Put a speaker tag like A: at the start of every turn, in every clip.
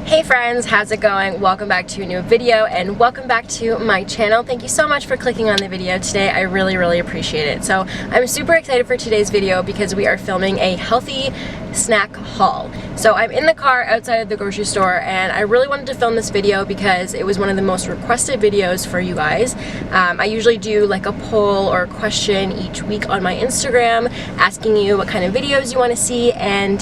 A: Hey friends, how's it going? Welcome back to a new video and welcome back to my channel. Thank you so much for clicking on the video today. I really appreciate it. So I'm super excited for today's video because we are filming a healthy snack haul. So I'm in the car outside of the grocery store and I really wanted to film this video because it was one of the most requested videos for you guys. I usually do like a poll or a question each week on my Instagram asking you what kind of videos you want to see, and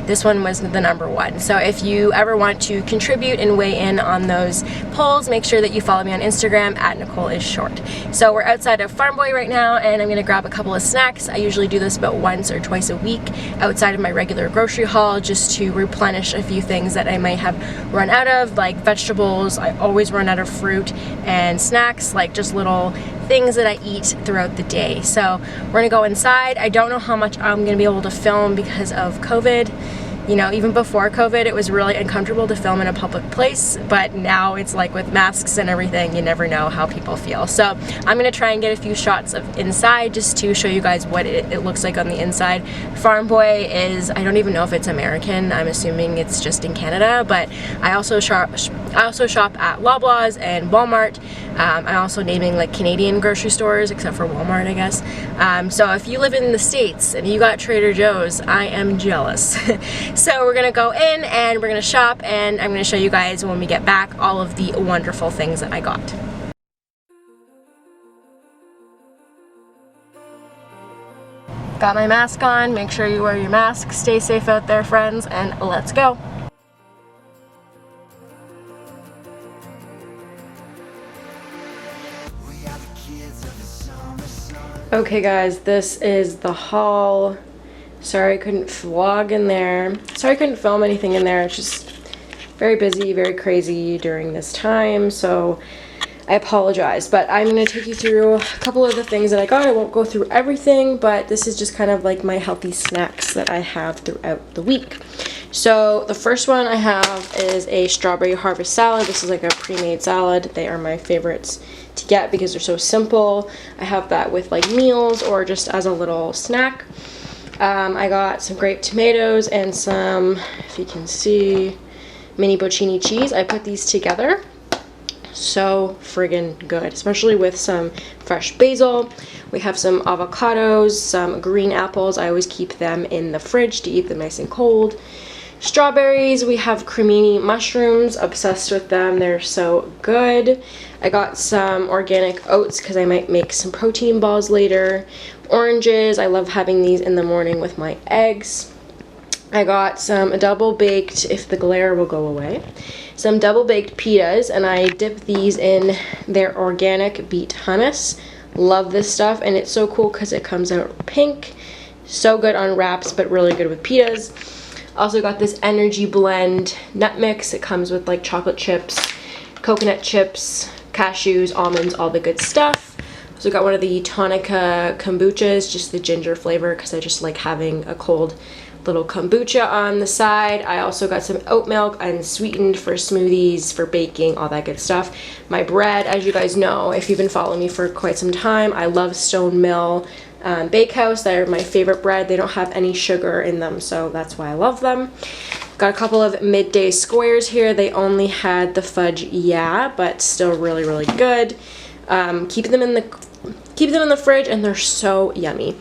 A: this one was the number one. So if you ever want to contribute and weigh in on those polls, make sure that you follow me on Instagram at Nicole is short. So we're outside of Farm Boy right now and I'm gonna grab a couple of snacks. I usually do this about once or twice a week outside of my regular grocery haul just to replenish a few things that I might have run out of, like vegetables. I always run out of fruit, and snacks, like just little things that I eat throughout the day. So we're gonna go inside. I don't know how much I'm gonna be able to film because of COVID. You know, even before COVID, it was really uncomfortable to film in a public place, but now it's like with masks and everything, you never know how people feel. So I'm gonna try and get a few shots of inside just to show you guys what it looks like on the inside. Farm Boy is, I don't even know if it's American. I'm assuming it's just in Canada, but I also shop at Loblaws and Walmart. I'm also naming like Canadian grocery stores, except for Walmart, I guess. So if you live in the States and you got Trader Joe's, I am jealous. So we're gonna go in and we're gonna shop, and I'm gonna show you guys when we get back all of the wonderful things that I got. Got my mask on. Make sure you wear your mask. Stay safe out there, friends, and let's go. Okay guys, this is the haul. Sorry I couldn't vlog in there. Sorry I couldn't film anything in there. It's just very busy, very crazy during this time, so I apologize. But I'm going to take you through a couple of the things that I got. I won't go through everything, but this is just kind of like my healthy snacks that I have throughout the week. So the first one I have is a strawberry harvest salad. This is like a pre-made salad. They are my favorites to get because they're so simple. I have that with like meals or just as a little snack. I got some grape tomatoes and some, if you can see, mini boccinni cheese. I put these together. So friggin' good, especially with some fresh basil. We have some avocados, some green apples. I always keep them in the fridge to eat them nice and cold. Strawberries, we have cremini mushrooms, obsessed with them, they're so good. I got some organic oats because I might make some protein balls later. Oranges, I love having these in the morning with my eggs. I got some double baked, if the glare will go away, some double baked pitas, and I dip these in their organic beet hummus. Love this stuff, and it's so cool because it comes out pink. So good on wraps, but really good with pitas. Also got this energy blend nut mix. It comes with like chocolate chips, coconut chips, cashews, almonds, all the good stuff. Also got one of the Tonica kombuchas, just the ginger flavor because I just like having a cold little kombucha on the side. I also got some oat milk unsweetened for smoothies, for baking, all that good stuff. My bread, as you guys know, if you've been following me for quite some time, I love Stone Mill Bakehouse. They're my favorite bread. They don't have any sugar in them, so that's why I love them. Got a couple of Midday Squares here. They only had the fudge, yeah, but still really good. Keep them in the fridge, and they're so yummy.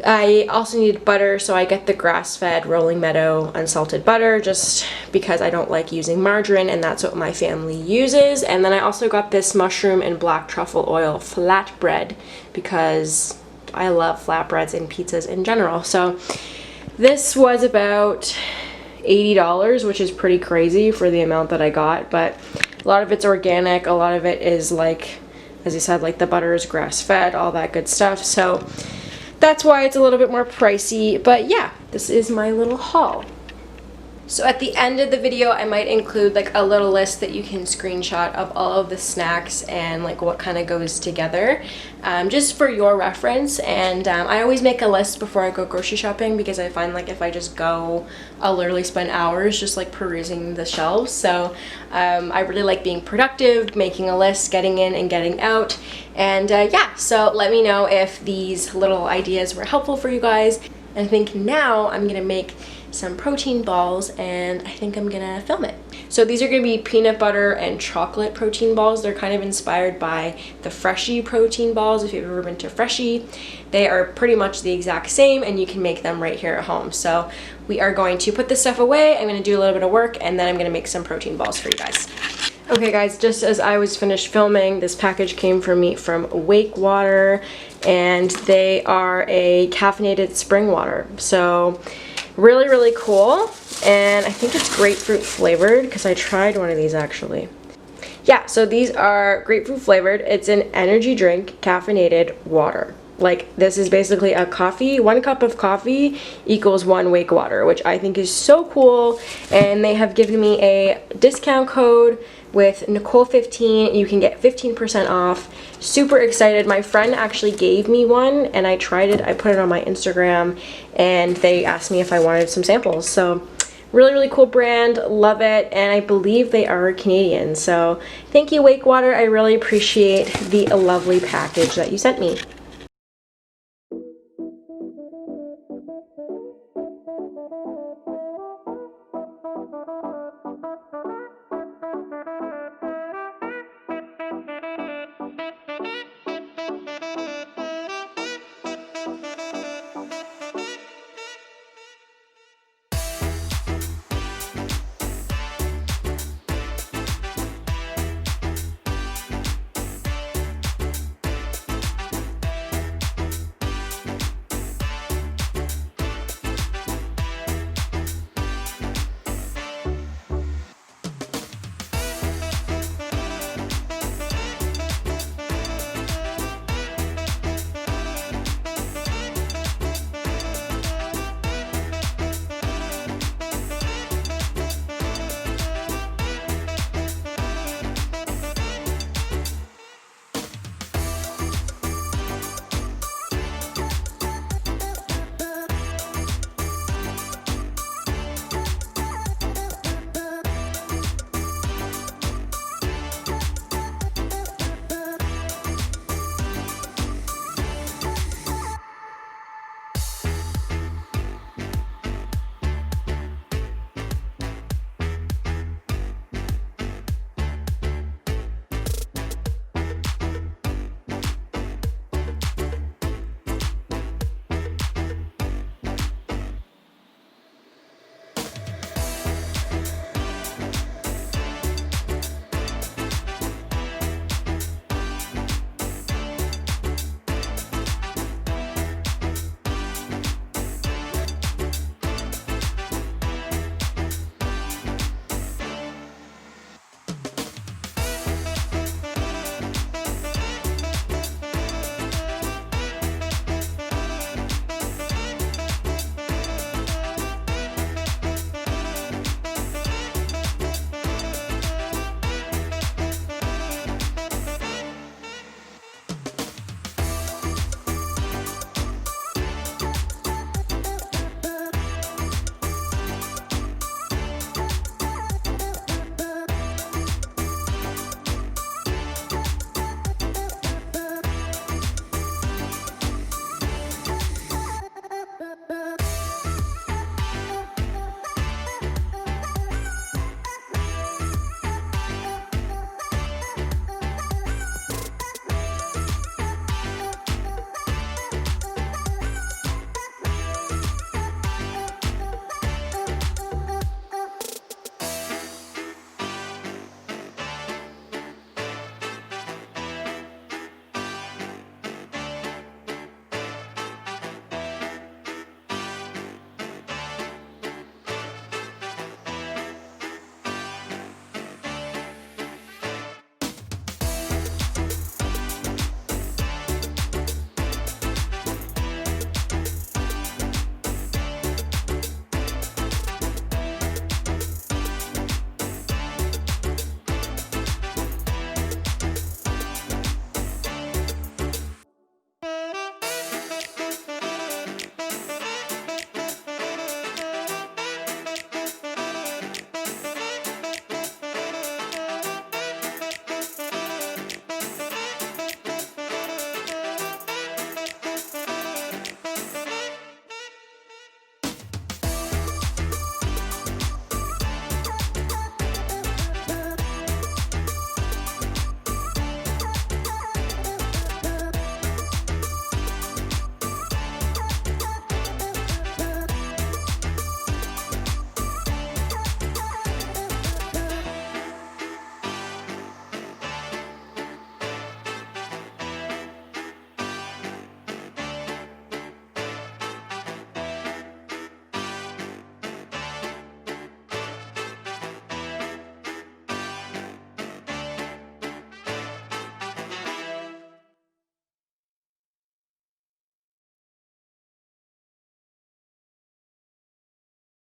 A: I also need butter, so I get the grass-fed Rolling Meadow unsalted butter just because I don't like using margarine, and that's what my family uses. And then I also got this mushroom and black truffle oil flatbread because I love flatbreads and pizzas in general. So this was about $80, which is pretty crazy for the amount that I got, but a lot of it's organic, a lot of it is like, as I said, like the butter is grass-fed, all that good stuff. So that's why it's a little bit more pricey, but yeah, this is my little haul. So at the end of the video, I might include like a little list that you can screenshot of all of the snacks and like what kind of goes together, just for your reference. And I always make a list before I go grocery shopping because I find like if I just go, I'll literally spend hours just like perusing the shelves. So I really like being productive, making a list, getting in and getting out. And yeah, so let me know if these little ideas were helpful for you guys. And I think now I'm gonna make some protein balls, and I think I'm gonna film it. So these are gonna be peanut butter and chocolate protein balls. They're kind of inspired by the Freshie protein balls, if you've ever been to Freshie. They are pretty much the exact same, and you can make them right here at home. So we are going to put this stuff away. I'm gonna do a little bit of work, and then I'm gonna make some protein balls for you guys. Okay guys, just as I was finished filming, this package came for me from Wake Water, and they are a caffeinated spring water. So really, really cool. And I think it's grapefruit flavored, because I tried one of these actually. Yeah, so these are grapefruit flavored. It's an energy drink, caffeinated water. Like, this is basically a coffee, 1 cup of coffee equals 1 Wake Water, which I think is so cool. And they have given me a discount code with Nicole 15. You can get 15% off. Super excited. My friend actually gave me one, and I tried it. I put it on my Instagram, and they asked me if I wanted some samples. So really, really cool brand. Love it. And I believe they are Canadian. So thank you, Wake Water. I really appreciate the lovely package that you sent me.